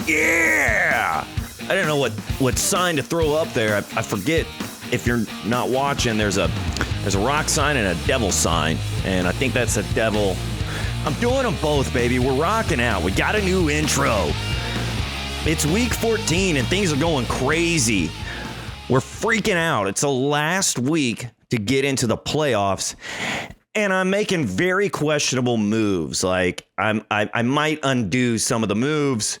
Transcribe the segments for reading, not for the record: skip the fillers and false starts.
Yeah! I didn't know what sign to throw up there. I forget. If you're not watching, there's a rock sign and a devil sign, and I think that's a devil. I'm doing them both, baby. We're rocking out. We got a new intro. It's week 14, and things are going crazy. We're freaking out. It's the last week to get into the playoffs, and I'm making very questionable moves. Like I might undo some of the moves,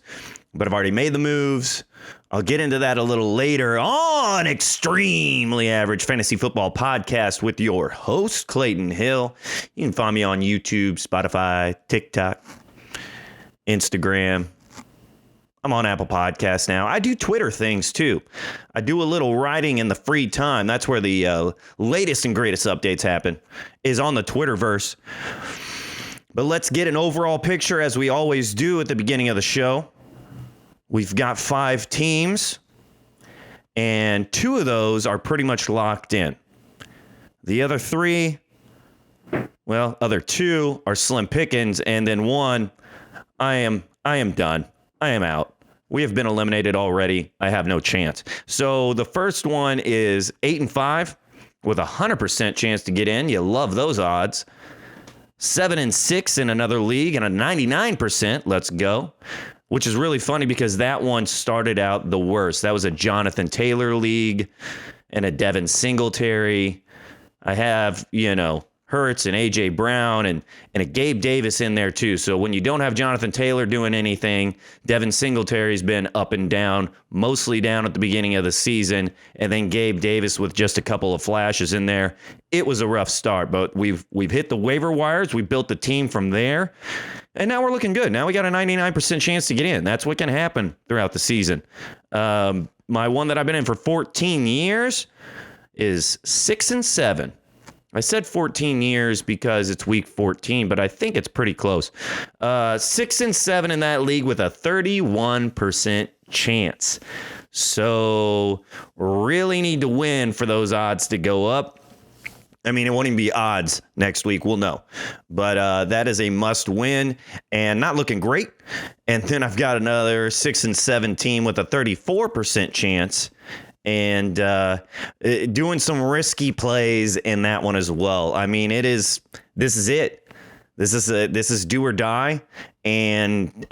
but I've already made the moves. I'll get into that a little later on Extremely Average Fantasy Football Podcast with your host, Clayton Hill. You can find me on YouTube, Spotify, TikTok, Instagram. I'm on Apple Podcasts now. I do Twitter things, too. I do a little writing in the free time. That's where the latest and greatest updates happen, is on the Twitterverse. But let's get an overall picture, as we always do at the beginning of the show. We've got 5 teams, and 2 of those are pretty much locked in. The other 3, other 2 are slim pickings, and then 1, I am done. I am out. We have been eliminated already. I have no chance. So the first one is 8-5 with 100% chance to get in. You love those odds. 7-6 in another league and a 99%. Let's go. Which is really funny because that one started out the worst. That was a Jonathan Taylor league and a Devin Singletary. I have, Hurts and A.J. Brown and a Gabe Davis in there too. So when you don't have Jonathan Taylor doing anything, Devin Singletary's been up and down, mostly down at the beginning of the season, and then Gabe Davis with just a couple of flashes in there. It was a rough start, but we've hit the waiver wires. We built the team from there. And now we're looking good. Now we got a 99% chance to get in. That's what can happen throughout the season. My one that I've been in for 14 years is 6-7. I said 14 years because it's week 14, but I think it's pretty close. 6-7 in that league with a 31% chance. So really need to win for those odds to go up. I mean, it won't even be odds next week. We'll know. But that is a must win and not looking great. And then I've got another 6-7 team with a 34% chance and doing some risky plays in that one as well. I mean, this is it. This is do or die. And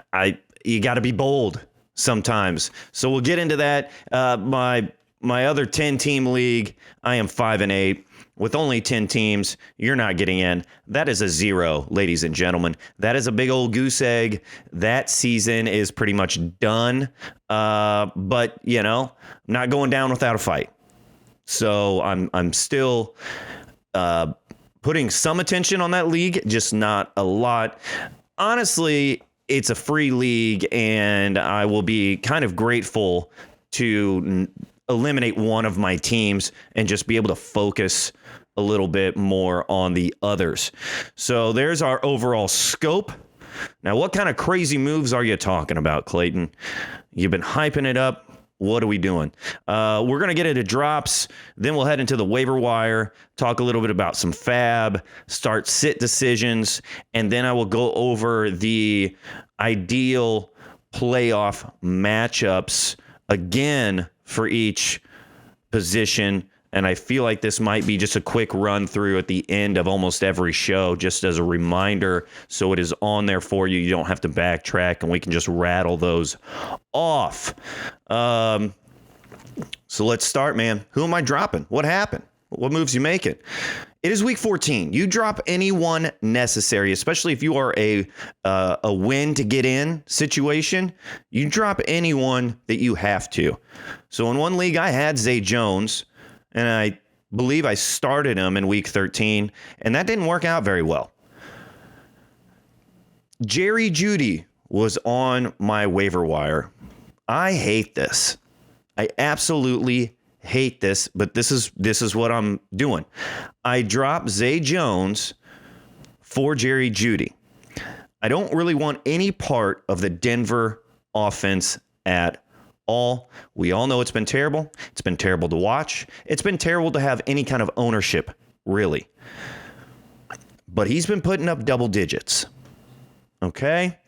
you got to be bold sometimes. So we'll get into that. My other 10 team league, I am 5-8. With only 10 teams, you're not getting in. That is a 0, ladies and gentlemen. That is a big old goose egg. That season is pretty much done. But, I'm not going down without a fight. So I'm still putting some attention on that league, just not a lot. Honestly, it's a free league, and I will be kind of grateful to eliminate one of my teams and just be able to focus a little bit more on the others. So there's our overall scope. Now, what kind of crazy moves are you talking about, Clayton? You've been hyping it up. What are we doing? We're going to get into drops. Then we'll head into the waiver wire, talk a little bit about some fab, start sit decisions, and then I will go over the ideal playoff matchups again for each position. And I feel like this might be just a quick run through at the end of almost every show, just as a reminder. So it is on there for you. You don't have to backtrack, and we can just rattle those off. So let's start, man. Who am I dropping? What happened? What moves you making? It is week 14. You drop anyone necessary, especially if you are a win to get in situation. You drop anyone that you have to. So in one league, I had Zay Jones, and I believe I started him in week 13, and that didn't work out very well. Jerry Jeudy was on my waiver wire. I hate this. I absolutely hate this, but this is what I'm doing. I dropped Zay Jones for Jerry Jeudy. I don't really want any part of the Denver offense at all. We all know it's been terrible. It's been terrible to watch. It's been terrible to have any kind of ownership, really. But he's been putting up double digits. Okay?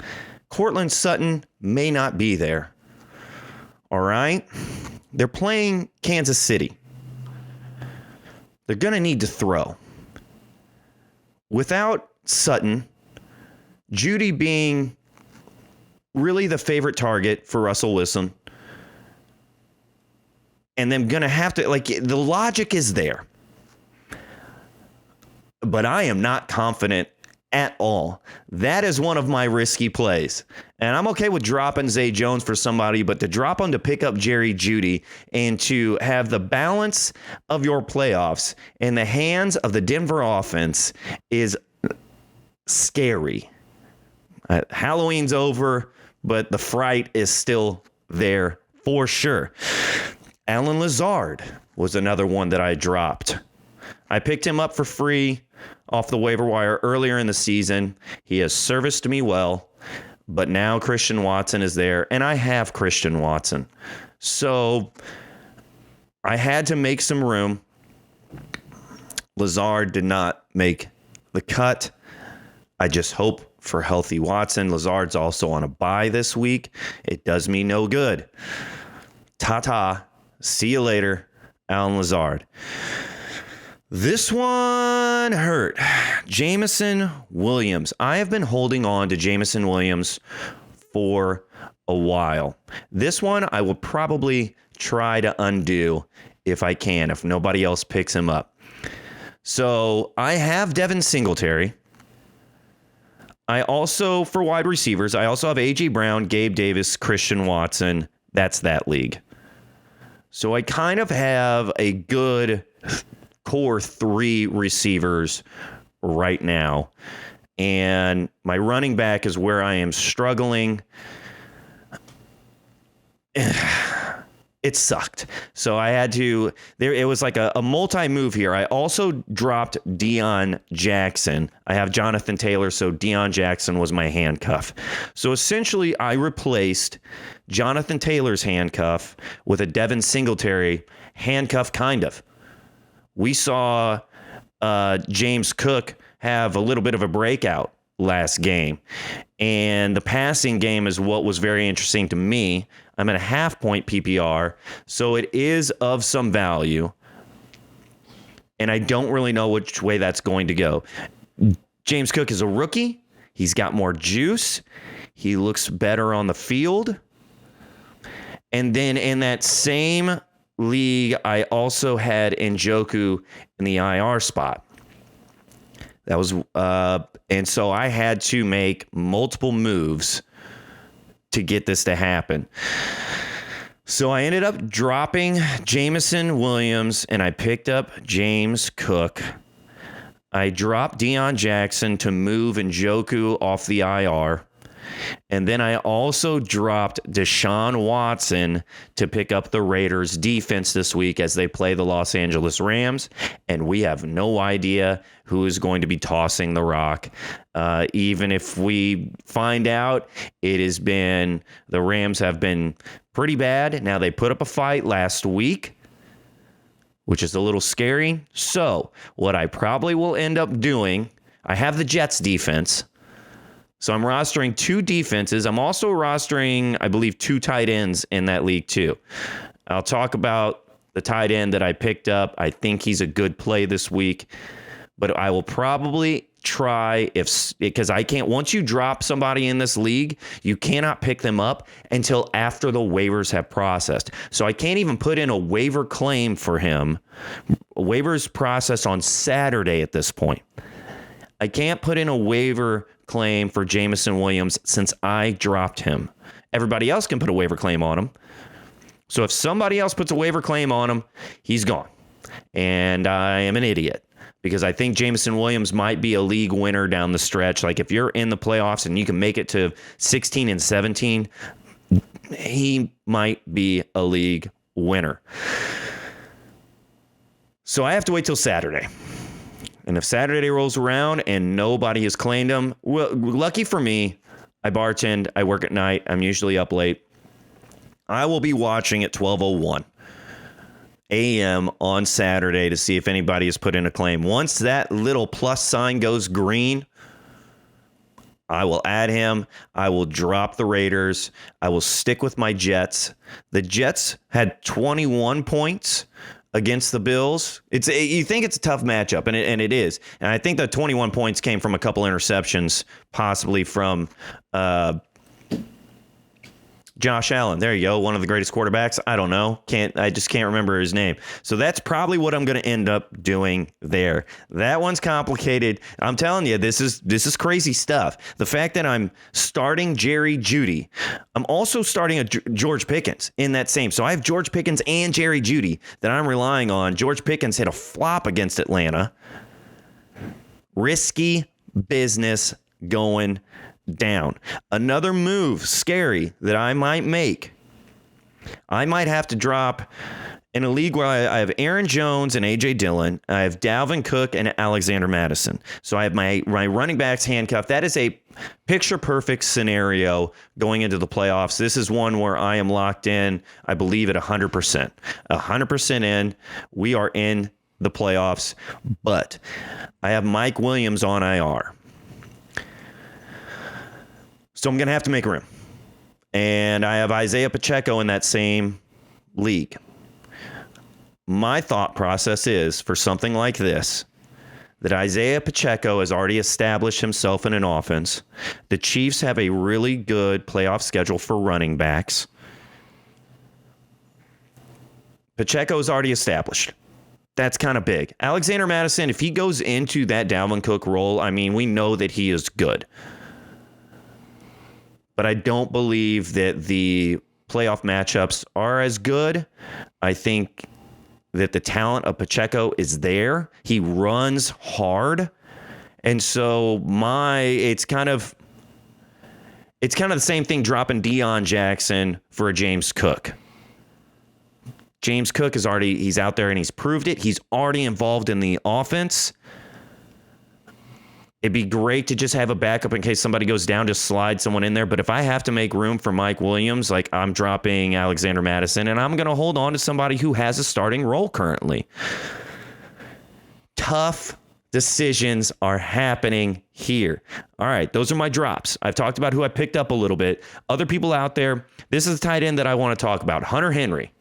Cortland Sutton may not be there. All right? They're playing Kansas City. They're going to need to throw. Without Sutton, Judy being really the favorite target for Russell Wilson, and them going to have to, like, the logic is there. But I am not confident at all. That is one of my risky plays. And I'm okay with dropping Zay Jones for somebody, but to drop him to pick up Jerry Jeudy and to have the balance of your playoffs in the hands of the Denver offense is scary. Halloween's over, but the fright is still there for sure. Allen Lazard was another one that I dropped. I picked him up for free off the waiver wire earlier in the season. He has serviced me well, but now Christian Watson is there, and I have Christian Watson. So I had to make some room. Lazard did not make the cut. I just hope for healthy Watson. Lazard's also on a bye this week. It does me no good. Ta-ta. See you later, Allen Lazard. This one hurt. Jameson Williams. I have been holding on to Jameson Williams for a while. This one I will probably try to undo if I can, if nobody else picks him up. So I have Devin Singletary. I also, for wide receivers, I also have A.J. Brown, Gabe Davis, Christian Watson. That's that league. So I kind of have a good core 3 receivers right now. And my running back is where I am struggling. It sucked. So I had to, it was like a multi-move here. I also dropped Deion Jackson. I have Jonathan Taylor, so Deion Jackson was my handcuff. So essentially, I replaced Jonathan Taylor's handcuff with a Devin Singletary handcuff, kind of. We saw James Cook have a little bit of a breakout last game. And the passing game is what was very interesting to me. I'm at a half-point PPR, so it is of some value. And I don't really know which way that's going to go. James Cook is a rookie. He's got more juice. He looks better on the field. And then in that same league, I also had Njoku in the IR spot. That was, and so I had to make multiple moves to get this to happen. So I ended up dropping Jameson Williams and I picked up James Cook. I dropped Deion Jackson to move Njoku off the IR. And then I also dropped Deshaun Watson to pick up the Raiders defense this week as they play the Los Angeles Rams. And we have no idea who is going to be tossing the rock. Even if we find out, the Rams have been pretty bad. Now they put up a fight last week, which is a little scary. So what I probably will end up doing, I have the Jets defense. So I'm rostering 2 defenses. I'm also rostering, I believe, 2 tight ends in that league too. I'll talk about the tight end that I picked up. I think he's a good play this week, but I will probably try because I can't, once you drop somebody in this league, you cannot pick them up until after the waivers have processed. So I can't even put in a waiver claim for him. Waivers process on Saturday at this point. I can't put in a waiver claim for Jameson Williams since I dropped him. Everybody else can put a waiver claim on him. So if somebody else puts a waiver claim on him, he's gone. And I am an idiot because I think Jameson Williams might be a league winner down the stretch. Like if you're in the playoffs and you can make it to 16 and 17, he might be a league winner. So I have to wait till Saturday. And if Saturday rolls around and nobody has claimed him, well, lucky for me, I bartend, I work at night, I'm usually up late. I will be watching at 12:01 a.m. on Saturday to see if anybody has put in a claim. Once that little plus sign goes green, I will add him. I will drop the Raiders. I will stick with my Jets. The Jets had 21 points against the Bills. You think it's a tough matchup, and it is. And I think the 21 points came from a couple interceptions, possibly from Josh Allen. There you go. One of the greatest quarterbacks. I don't know. I just can't remember his name. So that's probably what I'm going to end up doing there. That one's complicated. I'm telling you, this is crazy stuff. The fact that I'm starting Jerry Jeudy. I'm also starting a George Pickens in that same. So I have George Pickens and Jerry Jeudy that I'm relying on. George Pickens hit a flop against Atlanta. Risky business going down. Another move, scary, that I might make. I might have to drop in a league where I have Aaron Jones and A.J. Dillon. I have Dalvin Cook and Alexander Mattison. So I have my running backs handcuffed. That is a picture-perfect scenario going into the playoffs. This is one where I am locked in, I believe, at 100%. 100% in. We are in the playoffs. But I have Mike Williams on IR. So I'm going to have to make room. And I have Isaiah Pacheco in that same league. My thought process is, for something like this, that Isaiah Pacheco has already established himself in an offense. The Chiefs have a really good playoff schedule for running backs. Pacheco is already established. That's kind of big. Alexander Mattison, if he goes into that Dalvin Cook role, I mean, we know that he is good. But I don't believe that the playoff matchups are as good. I think that the talent of Pacheco is there. He runs hard. And so it's kind of the same thing dropping Deion Jackson for a James Cook. James Cook he's out there and he's proved it. He's already involved in the offense. It'd be great to just have a backup in case somebody goes down, just slide someone in there. But if I have to make room for Mike Williams, like I'm dropping Alexander Mattison, and I'm going to hold on to somebody who has a starting role currently. Tough decisions are happening here. All right, those are my drops. I've talked about who I picked up a little bit. Other people out there, this is a tight end that I want to talk about, Hunter Henry.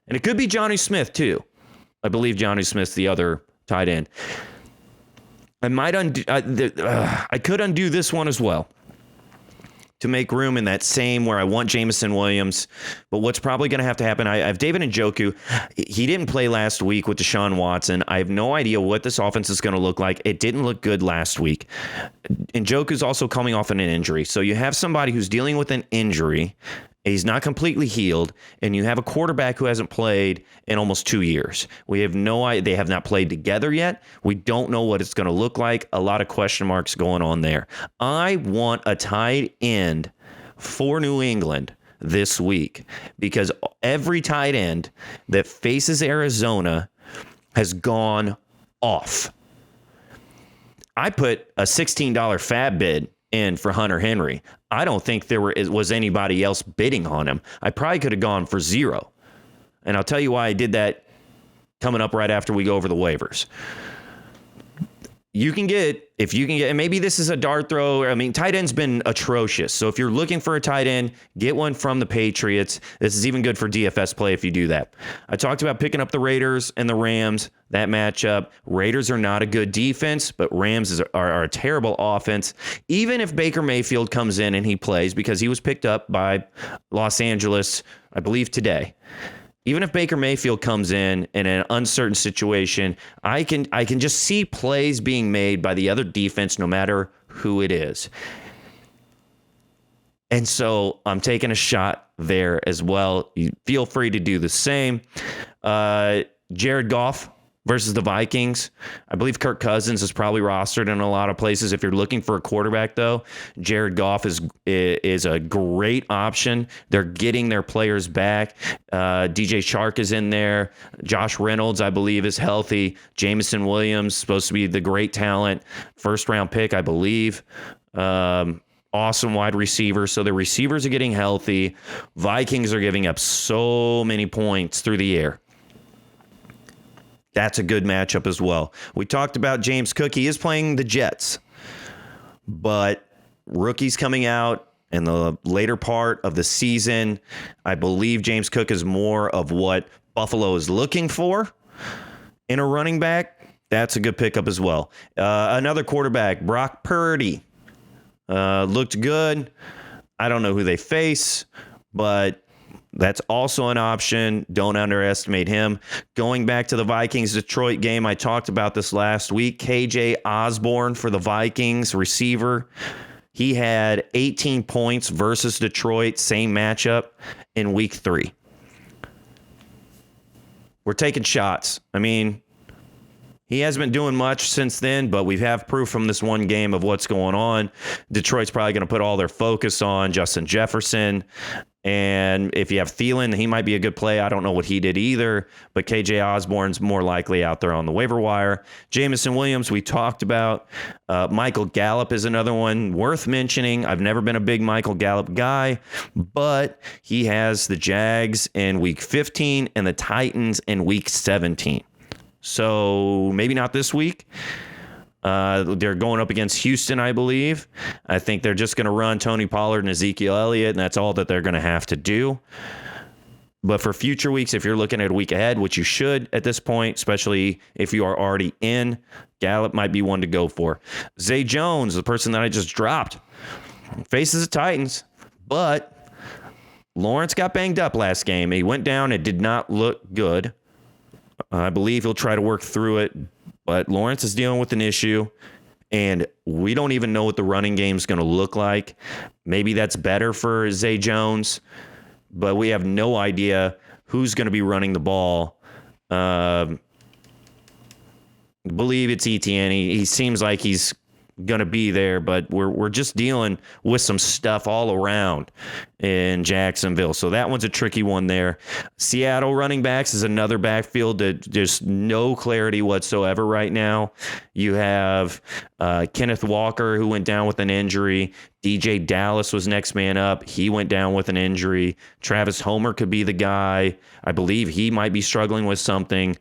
And it could be Johnny Smith too. I believe Johnny Smith's the other tight end. I could undo this one as well to make room in that same where I want Jameson Williams. But what's probably going to happen, I have David Njoku. He didn't play last week with Deshaun Watson. I have no idea what this offense is going to look like. It didn't look good last week. Njoku's also coming off an injury. So you have somebody who's dealing with an injury. He's not completely healed, and you have a quarterback who hasn't played in almost 2 years. We have no idea. They have not played together yet. We don't know what it's going to look like. A lot of question marks going on there. I want a tight end for New England this week because every tight end that faces Arizona has gone off. I put a $16 fab bid in for Hunter Henry. I don't think there was anybody else bidding on him. I probably could have gone for $0. And I'll tell you why I did that coming up right after we go over the waivers. And maybe this is a dart throw. I mean, tight end's been atrocious. So if you're looking for a tight end, get one from the Patriots. This is even good for DFS play if you do that. I talked about picking up the Raiders and the Rams, that matchup. Raiders are not a good defense, but Rams are a terrible offense. Even if Baker Mayfield comes in and he plays, because he was picked up by Los Angeles, I believe today. Even if Baker Mayfield comes in an uncertain situation, I can just see plays being made by the other defense, no matter who it is. And so I'm taking a shot there as well. You feel free to do the same. Jared Goff versus the Vikings. I believe Kirk Cousins is probably rostered in a lot of places. If you're looking for a quarterback, though, Jared Goff is a great option. They're getting their players back. DJ Chark is in there. Josh Reynolds, I believe, is healthy. Jameson Williams, supposed to be the great talent. First-round pick, I believe. Awesome wide receiver. So the receivers are getting healthy. Vikings are giving up so many points through the air. That's a good matchup as well. We talked about James Cook. He is playing the Jets. But rookies coming out in the later part of the season. I believe James Cook is more of what Buffalo is looking for in a running back. That's a good pickup as well. Another quarterback, Brock Purdy, looked good. I don't know who they face, but that's also an option. Don't underestimate him. Going back to the Vikings-Detroit game, I talked about this last week. KJ Osborne for the Vikings, receiver. He had 18 points versus Detroit, same matchup in week 3. We're taking shots. I mean, he hasn't been doing much since then, but we have proof from this one game of what's going on. Detroit's probably going to put all their focus on Justin Jefferson. And if you have Thielen, he might be a good play. I don't know what he did either, but KJ Osborne's more likely out there on the waiver wire. Jameson Williams, we talked about. Michael Gallup is another one worth mentioning. I've never been a big Michael Gallup guy, but he has the Jags in week 15 and the Titans in week 17. So maybe not this week. They're going up against Houston, I believe. I think they're just going to run Tony Pollard and Ezekiel Elliott, and that's all that they're going to have to do. But for future weeks, if you're looking at a week ahead, which you should at this point, especially if you are already in, Gallup might be one to go for. Zay Jones, the person that I just dropped, faces the Titans, but Lawrence got banged up last game. He went down. It did not look good. I believe he'll try to work through it, but Lawrence is dealing with an issue, and we don't even know what the running game is going to look like. Maybe that's better for Zay Jones, but we have no idea who's going to be running the ball. Believe it's Etienne. He seems like he's going to be there, but we're just dealing with some stuff all around in Jacksonville. So that one's a tricky one there. Seattle running backs is another backfield that there's no clarity whatsoever right now. You have Kenneth Walker, who went down with an injury. DJ Dallas was next man up. He went down with an injury. Travis Homer could be the guy. I believe he might be struggling with something.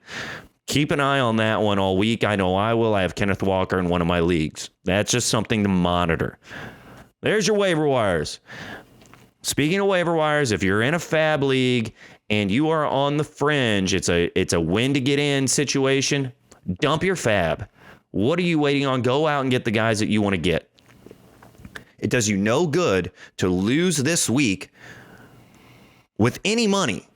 Keep an eye on that one all week. I know I will. I have Kenneth Walker in one of my leagues. That's just something to monitor. There's your waiver wires. Speaking of waiver wires, if you're in a fab league and you are on the fringe, it's a win to get in situation, dump your fab. What are you waiting on? Go out and get the guys that you want to get. It does you no good to lose this week with any money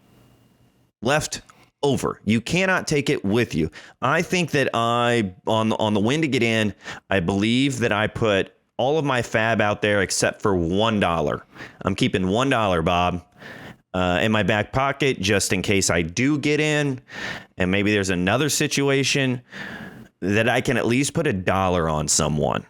left over. You cannot take it with you. I think that on the win to get in, I believe that I put all of my fab out there except for $1. I'm keeping $1, Bob, in my back pocket just in case I do get in, and maybe there's another situation that I can at least put $1 on someone.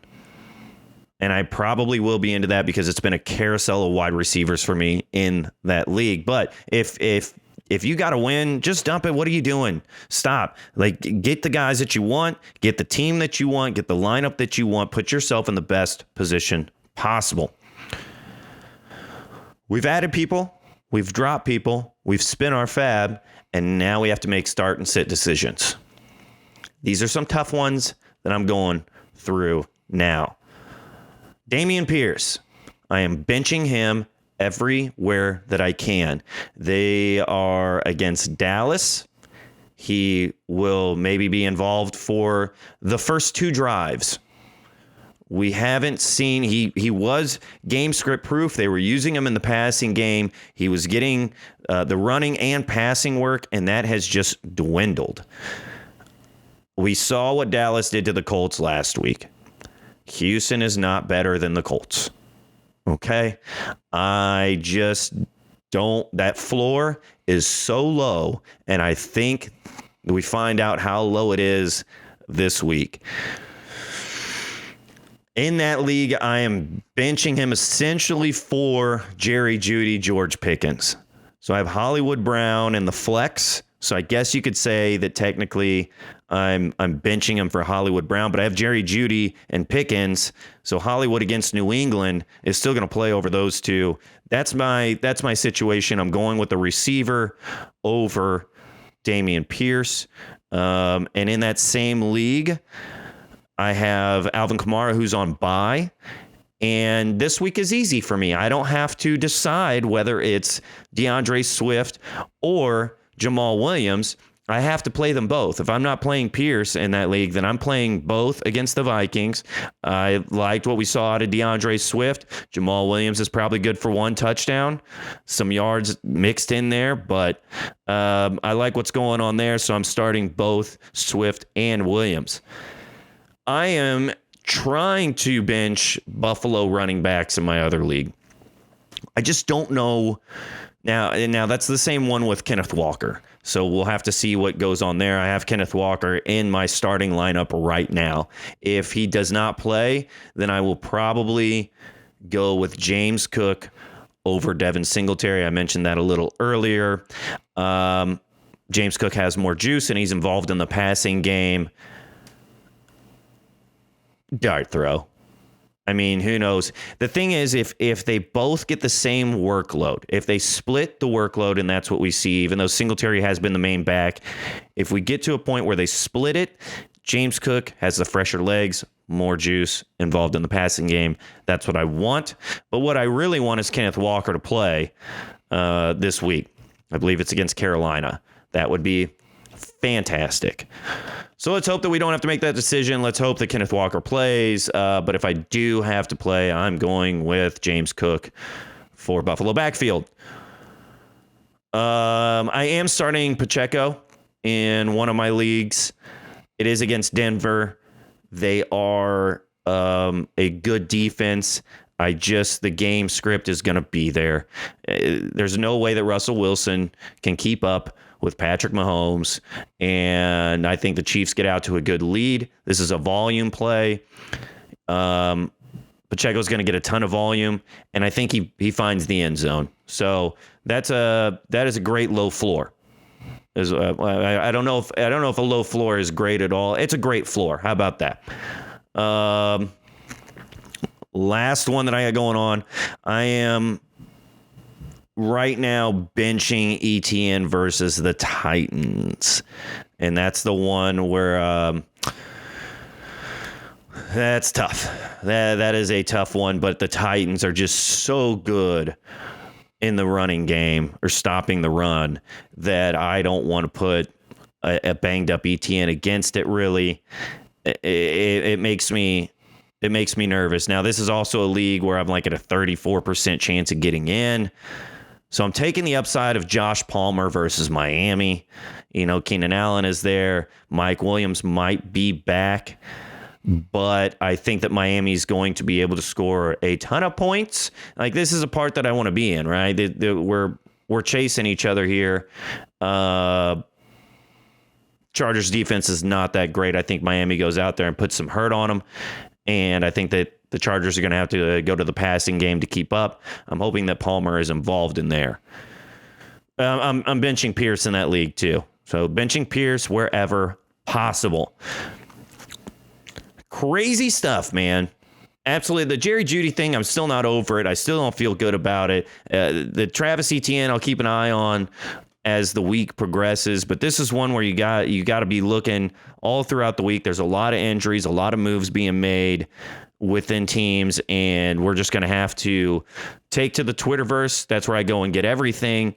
And I probably will be into that because it's been a carousel of wide receivers for me in that league. But if you got to win, just dump it. What are you doing? Stop. Get the guys that you want, get the team that you want, get the lineup that you want, put yourself in the best position possible. We've added people, we've dropped people, we've spent our fab, and now we have to make start and sit decisions. These are some tough ones that I'm going through now. Dameon Pierce, I am benching him everywhere that I can. They are against Dallas. He will maybe be involved for the first 2 drives. We haven't seen, he was game script proof. They were using him in the passing game. He was getting the running and passing work, and that has just dwindled. We saw what Dallas did to the Colts last week. Houston is not better than the Colts. Okay, I just don't. That floor is so low, and I think we find out how low it is this week. In that league, I am benching him essentially for Jerry Jeudy, George Pickens. So I have Hollywood Brown in the flex. So I guess you could say that technically I'm benching him for Hollywood Brown, but I have Jerry Jeudy and Pickens. So Hollywood against New England is still going to play over those two. That's my situation. I'm going with the receiver over Dameon Pierce. And in that same league, I have Alvin Kamara, who's on bye. And this week is easy for me. I don't have to decide whether it's DeAndre Swift or Jamal Williams. I have to play them both. If I'm not playing Pierce in that league, then I'm playing both against the Vikings. I liked what we saw out of DeAndre Swift. Jamal Williams is probably good for 1 touchdown, some yards mixed in there, but I like what's going on there, so I'm starting both Swift and Williams. I am trying to bench Buffalo running backs in my other league. I just don't know. Now that's the same one with Kenneth Walker. So we'll have to see what goes on there. I have Kenneth Walker in my starting lineup right now. If he does not play, then I will probably go with James Cook over Devin Singletary. I mentioned that a little earlier. James Cook has more juice, and he's involved in the passing game. Dart throw. I mean, who knows? The thing is, if they both get the same workload, if they split the workload, and that's what we see, even though Singletary has been the main back, if we get to a point where they split it, James Cook has the fresher legs, more juice involved in the passing game. That's what I want. But what I really want is Kenneth Walker to play this week. I believe it's against Carolina. That would be fantastic. So let's hope that we don't have to make that decision. Let's hope that Kenneth Walker plays. But if I do have to play, I'm going with James Cook for Buffalo backfield. I am starting Pacheco in one of my leagues. It is against Denver. They are a good defense. The game script is going to be there. There's no way that Russell Wilson can keep up with Patrick Mahomes, and I think the Chiefs get out to a good lead. This is a volume play. Pacheco's going to get a ton of volume, and I think he finds the end zone. So that is a great low floor. I don't know if a low floor is great at all. It's a great floor. How about that? Last one that I got going on, I am right now benching ETN versus the Titans. And that's the one where that's tough. That is a tough one, but the Titans are just so good in the running game or stopping the run that I don't want to put a banged up ETN against it. Really, it makes me nervous. Now, this is also a league where I'm like at a 34% chance of getting in. So I'm taking the upside of Josh Palmer versus Miami. You know, Keenan Allen is there. Mike Williams might be back. But I think that Miami's going to be able to score a ton of points. Like, this is a part that I want to be in, right? We're chasing each other here. Chargers defense is not that great. I think Miami goes out there and puts some hurt on them. And I think that the Chargers are going to have to go to the passing game to keep up. I'm hoping that Palmer is involved in there. I'm benching Pierce in that league too. So benching Pierce wherever possible. Crazy stuff, man. Absolutely. The Jerry Jeudy thing, I'm still not over it. I still don't feel good about it. The Travis Etienne, I'll keep an eye on as the week progresses, but this is one where you got to be looking all throughout the week. There's a lot of injuries, a lot of moves being made within teams, and we're just going to have to take to the Twitterverse. That's where I go and get everything.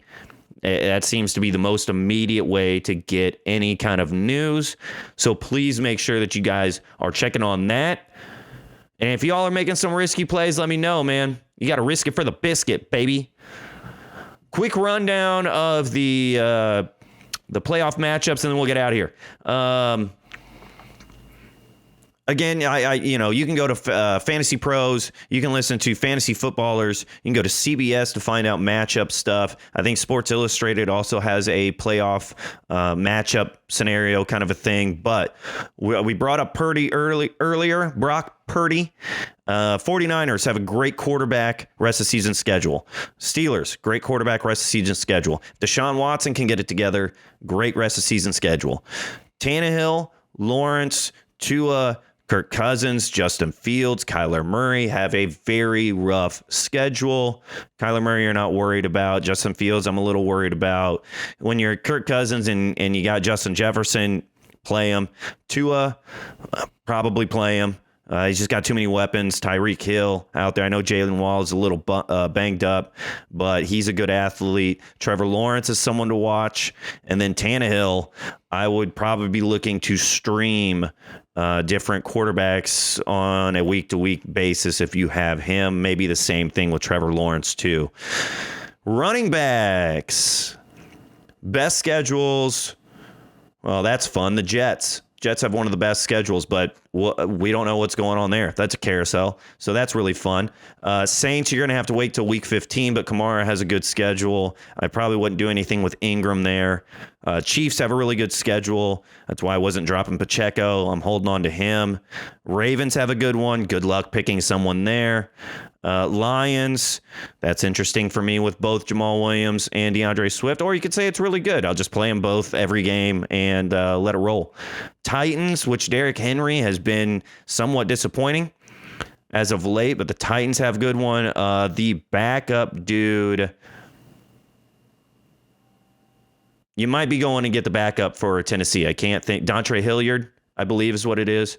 That seems to be the most immediate way to get any kind of news. So please make sure that you guys are checking on that. And if y'all are making some risky plays, let me know, man. You got to risk it for the biscuit, baby. Quick rundown of the playoff matchups, and then we'll get out of here. Again, you can go to Fantasy Pros. You can listen to Fantasy Footballers. You can go to CBS to find out matchup stuff. I think Sports Illustrated also has a playoff matchup scenario kind of a thing. But we brought up Purdy earlier, Brock Purdy. 49ers have a great quarterback rest of season schedule. Steelers, great quarterback rest of season schedule. Deshaun Watson can get it together. Great rest of season schedule. Tannehill, Lawrence, Tua, Kirk Cousins, Justin Fields, Kyler Murray have a very rough schedule. Kyler Murray, you're not worried about. Justin Fields, I'm a little worried about. When you're Kirk Cousins and you got Justin Jefferson, play him. Tua, probably play him. He's just got too many weapons. Tyreek Hill out there. I know Jalen Wall is a little banged up, but he's a good athlete. Trevor Lawrence is someone to watch. And then Tannehill, I would probably be looking to stream different quarterbacks on a week-to-week basis if you have him. Maybe the same thing with Trevor Lawrence, too. Running backs. Best schedules. Well, that's fun. The Jets. Jets have one of the best schedules, but we don't know what's going on there. That's a carousel, so that's really fun. Saints, you're going to have to wait till week 15, but Kamara has a good schedule. I probably wouldn't do anything with Ingram there. Chiefs have a really good schedule. That's why I wasn't dropping Pacheco. I'm holding on to him. Ravens have a good one. Good luck picking someone there. Lions, that's interesting for me with both Jamal Williams and DeAndre Swift, or you could say it's really good. I'll just play them both every game and let it roll. Titans, which Derrick Henry has been somewhat disappointing as of late, but the Titans have a good one. The backup dude, you might be going to get the backup for Tennessee. I can't think. Dontre Hilliard, I believe is what it is.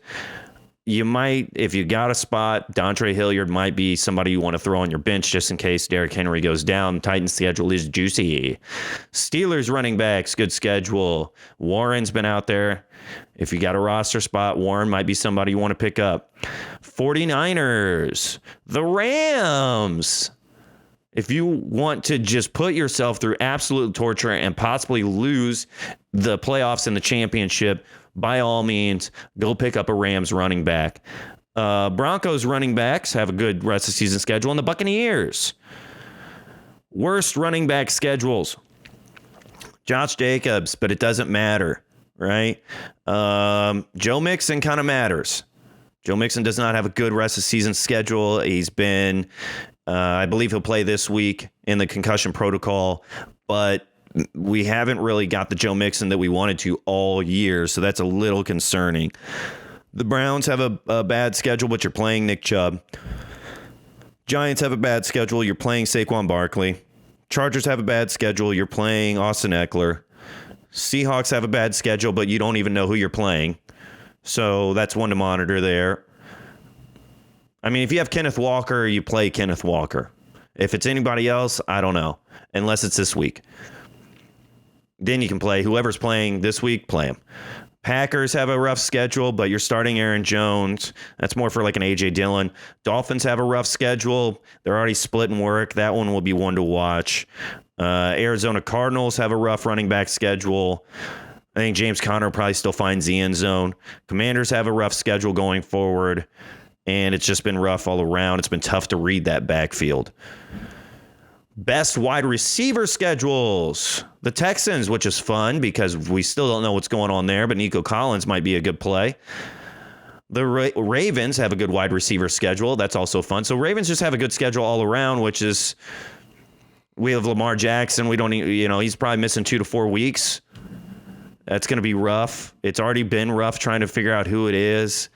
You might, if you got a spot, Dontre Hilliard might be somebody you want to throw on your bench just in case Derrick Henry goes down. Titans' schedule is juicy. Steelers running backs, good schedule. Warren's been out there. If you got a roster spot, Warren might be somebody you want to pick up. 49ers, the Rams. If you want to just put yourself through absolute torture and possibly lose the playoffs and the championship, by all means, go pick up a Rams running back. Broncos running backs have a good rest of season schedule. And the Buccaneers, worst running back schedules. Josh Jacobs, but it doesn't matter, right? Joe Mixon kind of matters. Joe Mixon does not have a good rest of season schedule. He's been, I believe he'll play this week in the concussion protocol, but we haven't really got the Joe Mixon that we wanted to all year, so that's a little concerning. The Browns have a bad schedule, but you're playing Nick Chubb. Giants have a bad schedule. You're playing Saquon Barkley. Chargers have a bad schedule. You're playing Austin Eckler. Seahawks have a bad schedule, but you don't even know who you're playing. So that's one to monitor there. I mean, if you have Kenneth Walker, you play Kenneth Walker. If it's anybody else, I don't know, unless it's this week. Then you can play whoever's playing this week, play them. Packers have a rough schedule, but you're starting Aaron Jones. That's more for like an A.J. Dillon. Dolphins have a rough schedule. They're already splitting work. That one will be one to watch. Arizona Cardinals have a rough running back schedule. I think James Conner probably still finds the end zone. Commanders have a rough schedule going forward, and it's just been rough all around. It's been tough to read that backfield. Best wide receiver schedules. The Texans, which is fun because we still don't know what's going on there, but Nico Collins might be a good play. The Ravens have a good wide receiver schedule. That's also fun. So Ravens just have a good schedule all around, which is, we have Lamar Jackson. We don't, he's probably missing 2 to 4 weeks. That's going to be rough. It's already been rough trying to figure out who it is.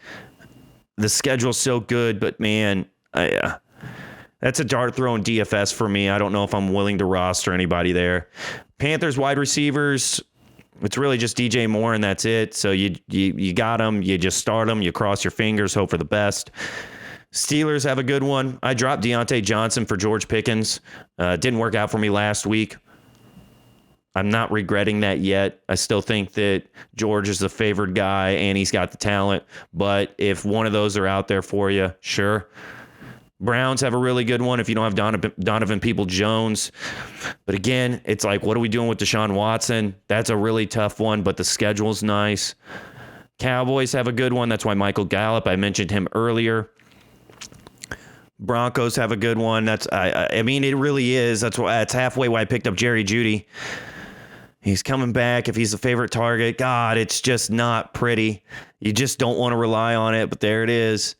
The schedule's so good, but man, that's a dart throw in DFS for me. I don't know if I'm willing to roster anybody there. Panthers wide receivers, it's really just DJ Moore and that's it. So you got them, you just start them, you cross your fingers, hope for the best. Steelers have a good one. I dropped Deontay Johnson for George Pickens. Didn't work out for me last week. I'm not regretting that yet. I still think that George is the favored guy and he's got the talent. But if one of those are out there for you, sure. Browns have a really good one if you don't have Donovan People-Jones. But again, it's like, what are we doing with Deshaun Watson? That's a really tough one, but the schedule's nice. Cowboys have a good one. That's why Michael Gallup, I mentioned him earlier. Broncos have a good one. I mean, it really is. That's halfway why I picked up Jerry Jeudy. He's coming back. If he's a favorite target, God, it's just not pretty. You just don't want to rely on it, but there it is.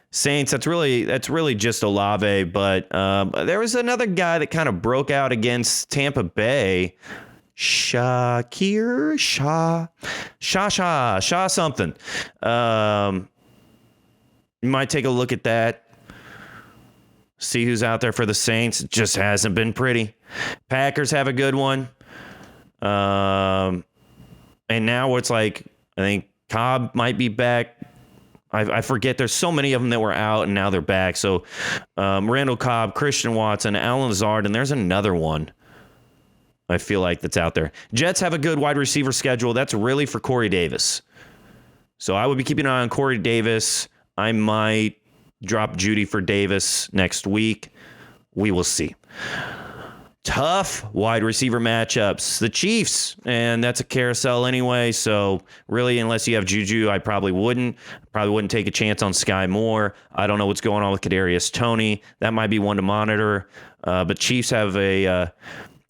Saints, that's really just Olave, but there was another guy that kind of broke out against Tampa Bay. Shah something. You might take a look at that. See who's out there for the Saints. It just hasn't been pretty. Packers have a good one. And now it's like, I think Cobb might be back. I forget. There's so many of them that were out and now they're back. So Randall Cobb, Christian Watson, Alan Lazard, and there's another one I feel like that's out there. Jets have a good wide receiver schedule. That's really for Corey Davis. So I would be keeping an eye on Corey Davis. I might drop Judy for Davis next week. We will see. Tough wide receiver matchups. The Chiefs, and that's a carousel anyway. So really, unless you have Juju, I probably wouldn't. Take a chance on Sky Moore. I don't know what's going on with Kadarius Toney. That might be one to monitor. But Chiefs have a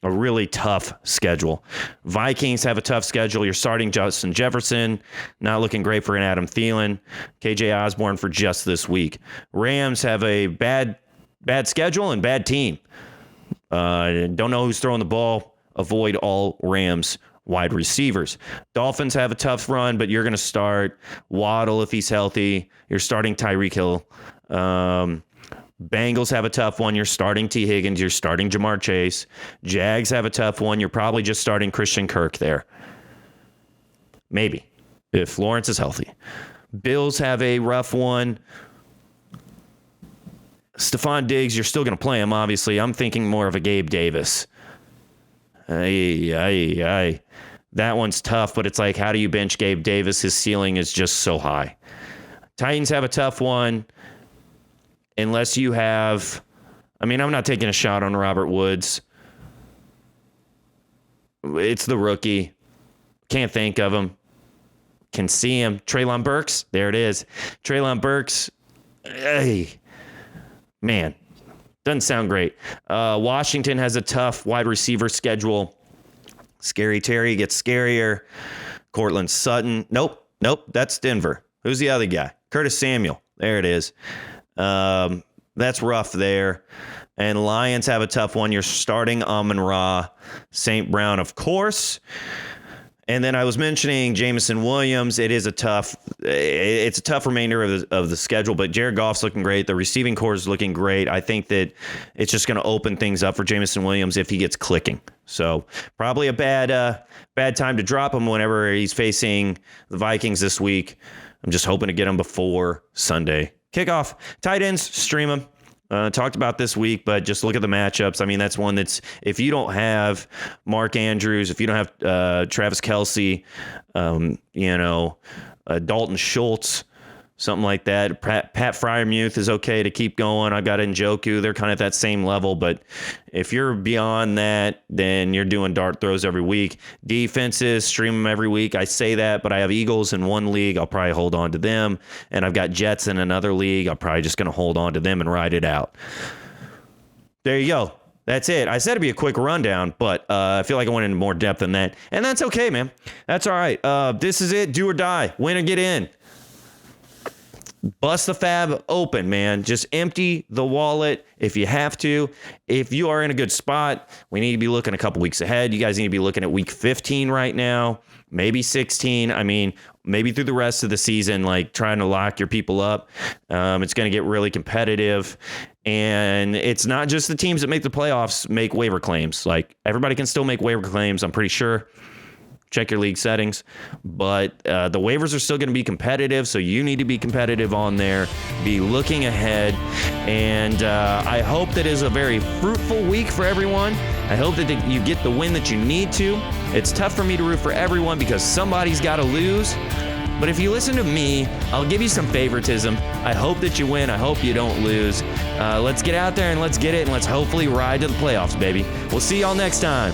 really tough schedule. Vikings have a tough schedule. You're starting Justin Jefferson. Not looking great for an Adam Thielen. KJ Osborne for just this week. Rams have a bad schedule and bad team. Don't know who's throwing the ball. Avoid all Rams wide receivers. Dolphins have a tough run, but you're going to start Waddle if he's healthy. You're starting Tyreek Hill. Bengals have a tough one. You're starting T. Higgins. You're starting Jamar Chase. Jags have a tough one. You're probably just starting Christian Kirk there. Maybe, if Lawrence is healthy. Bills have a rough one. Stephon Diggs, you're still going to play him, obviously. I'm thinking more of a Gabe Davis. That one's tough, but it's like, how do you bench Gabe Davis? His ceiling is just so high. Titans have a tough one. Unless you have, I'm not taking a shot on Robert Woods. It's the rookie. Can't think of him. Can see him. Treylon Burks. There it is. Treylon Burks. Hey. Man, doesn't sound great. Washington has a tough wide receiver schedule. Scary Terry gets scarier. Cortland Sutton. Nope. That's Denver. Who's the other guy? Curtis Samuel. There it is. That's rough there. And Lions have a tough one. You're starting Amon-Ra. St. Brown, of course. And then I was mentioning Jameson Williams. It's a tough remainder of the schedule, but Jared Goff's looking great. The receiving core is looking great. I think that it's just going to open things up for Jameson Williams if he gets clicking. So probably a bad time to drop him whenever he's facing the Vikings this week. I'm just hoping to get him before Sunday kickoff. Tight ends, stream them. Talked about this week, but just look at the matchups. That's one that's, if you don't have Mark Andrews, if you don't have Travis Kelce, Dalton Schultz, something like that. Pat Freiermuth is okay to keep going. I got Njoku. They're kind of at that same level, but if you're beyond that, then you're doing dart throws every week. Defenses, stream them every week. I say that, but I have Eagles in one league. I'll probably hold on to them, and I've got Jets in another league. I'm probably just going to hold on to them and ride it out. There you go. That's it. I said it'd be a quick rundown, but I feel like I went into more depth than that, and that's okay, man. That's all right. This is it. Do or die. Win or get in. Bust the fab open, man. Just empty the wallet if you have to. If you are in a good spot, we need to be looking a couple weeks ahead. You guys need to be looking at week 15 right now, maybe 16. Maybe through the rest of the season, like trying to lock your people up. It's going to get really competitive. And it's not just the teams that make the playoffs make waiver claims. Like, everybody can still make waiver claims, I'm pretty sure. Check your league settings, but the waivers are still going to be competitive, so you need to be competitive on there. Be looking ahead, and I hope that is a very fruitful week for everyone. I hope that you get the win that you need to. It's tough for me to root for everyone because somebody's got to lose, but if you listen to me, I'll give you some favoritism. I hope that you win. I hope you don't lose. Let's get out there and let's get it, and let's hopefully ride to the playoffs, baby. We'll see y'all next time.